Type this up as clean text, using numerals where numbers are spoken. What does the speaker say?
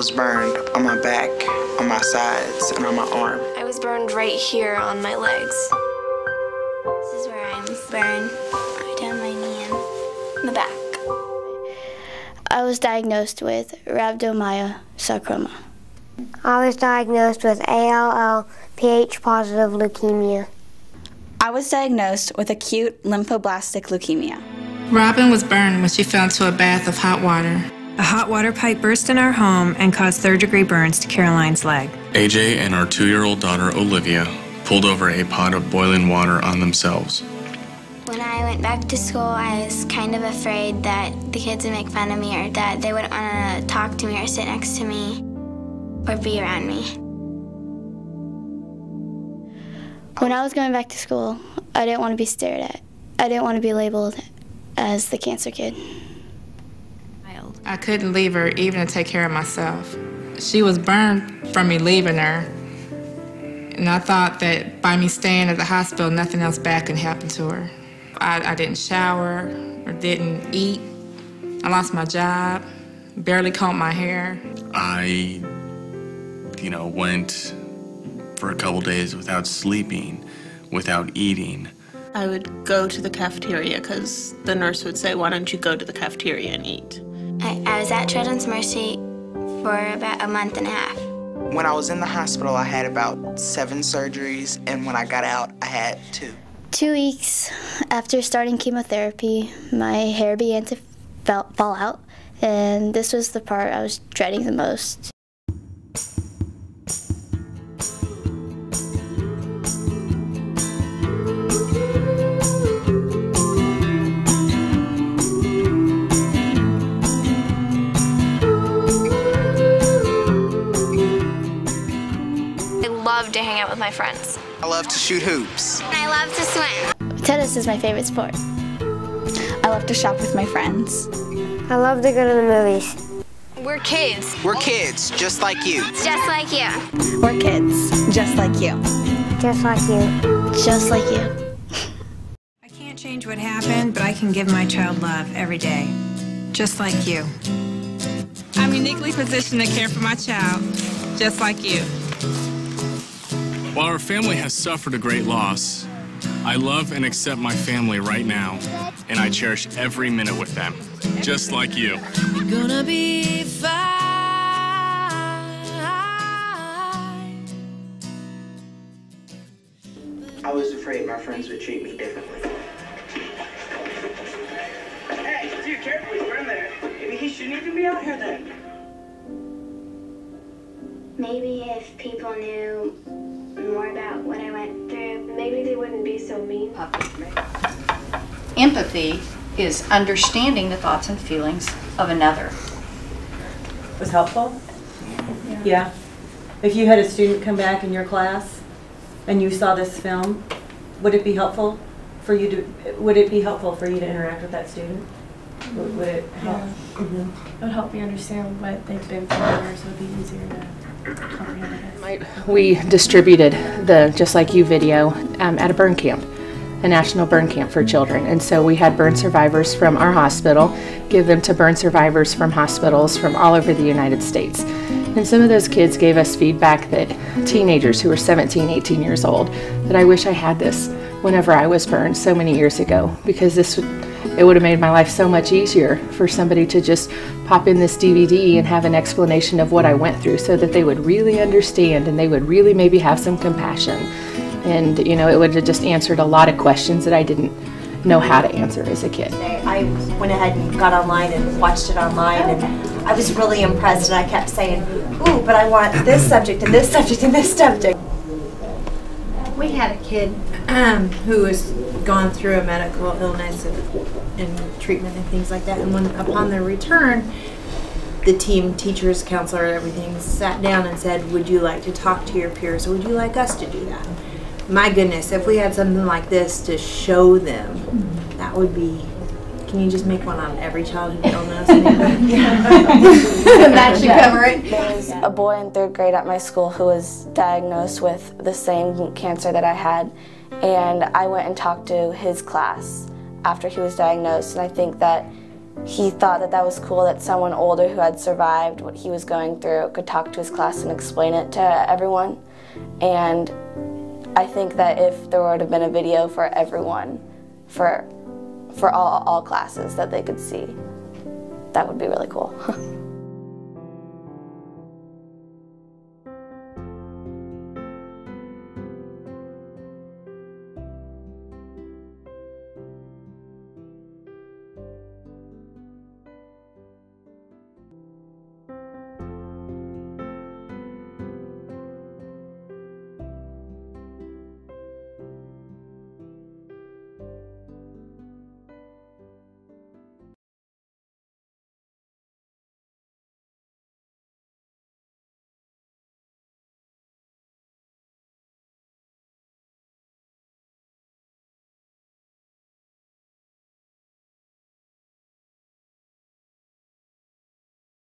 was burned on my back, on my sides, and on my arm. I was burned right here on my legs. This is where I'm burned, right down my knee and the back. I was diagnosed with rhabdomyosarcoma. I was diagnosed with ALL, Ph-positive leukemia. I was diagnosed with acute lymphoblastic leukemia. Robin was burned when she fell into a bath of hot water. A hot water pipe burst in our home and caused third-degree burns to Caroline's leg. AJ and our 2-year-old daughter, Olivia, pulled over a pot of boiling water on themselves. When I went back to school, I was kind of afraid that the kids would make fun of me or that they wouldn't want to talk to me or sit next to me or be around me. When I was going back to school, I didn't want to be stared at. I didn't want to be labeled as the cancer kid. I couldn't leave her even to take care of myself. She was burned from me leaving her, and I thought that by me staying at the hospital, nothing else bad could happen to her. I didn't shower or didn't eat. I lost my job, barely combed my hair. I, went for a couple days without sleeping, without eating. I would go to the cafeteria because the nurse would say, why don't you go to the cafeteria and eat? I was at Children's Mercy for about a month and a half. When I was in the hospital, I had about 7 surgeries, and when I got out, I had 2. 2 weeks after starting chemotherapy, my hair began to fall out, and this was the part I was dreading the most. I love to hang out with my friends. I love to shoot hoops. And I love to swim. Tennis is my favorite sport. I love to shop with my friends. I love to go to the movies. We're kids. We're kids, just like you. Just like you. We're kids, just like you. Just like you. Just like you. I can't change what happened, but I can give my child love every day. Just like you. I'm uniquely positioned to care for my child, just like you. While our family has suffered a great loss, I love and accept my family right now, and I cherish every minute with them, just like you. Gonna be fine. I was afraid my friends would treat me differently. Hey, dude, careful, he's burned there. Maybe he shouldn't even be out here then. Maybe if people knew more about what I went through, maybe they wouldn't be so mean. Empathy is understanding the thoughts and feelings of another. Was helpful? Yeah. If you had a student come back in your class and you saw this film, would it be helpful for you to interact with that student? Would it help? Yeah. It would help me understand what they've been through, so it would be easier to comprehend it. We distributed the Just Like You video at a burn camp, a national burn camp for children. And so we had burn survivors from our hospital give them to burn survivors from hospitals from all over the United States. And some of those kids gave us feedback that teenagers who were 17, 18 years old, that I wish I had this whenever I was burned so many years ago, because it would have made my life so much easier for somebody to just pop in this DVD and have an explanation of what I went through so that they would really understand and they would really maybe have some compassion. And, it would have just answered a lot of questions that I didn't know how to answer as a kid. I went ahead and got online and watched it online, and I was really impressed, and I kept saying, ooh, but I want this subject and this subject and this subject. We had a kid who was gone through a medical illness and treatment and things like that, and when upon their return, the team, teachers, counselor, everything sat down and said, would you like to talk to your peers, or would you like us to do that? My goodness, if we had something like this to show them, that would be, can you just make one on every child who don't know something? That should cover it. There was a boy in 3rd grade at my school who was diagnosed with the same cancer that I had, and I went and talked to his class after he was diagnosed, and I think that he thought that that was cool that someone older who had survived what he was going through could talk to his class and explain it to everyone. And I think that if there would have been a video for everyone, for all classes that they could see, that would be really cool.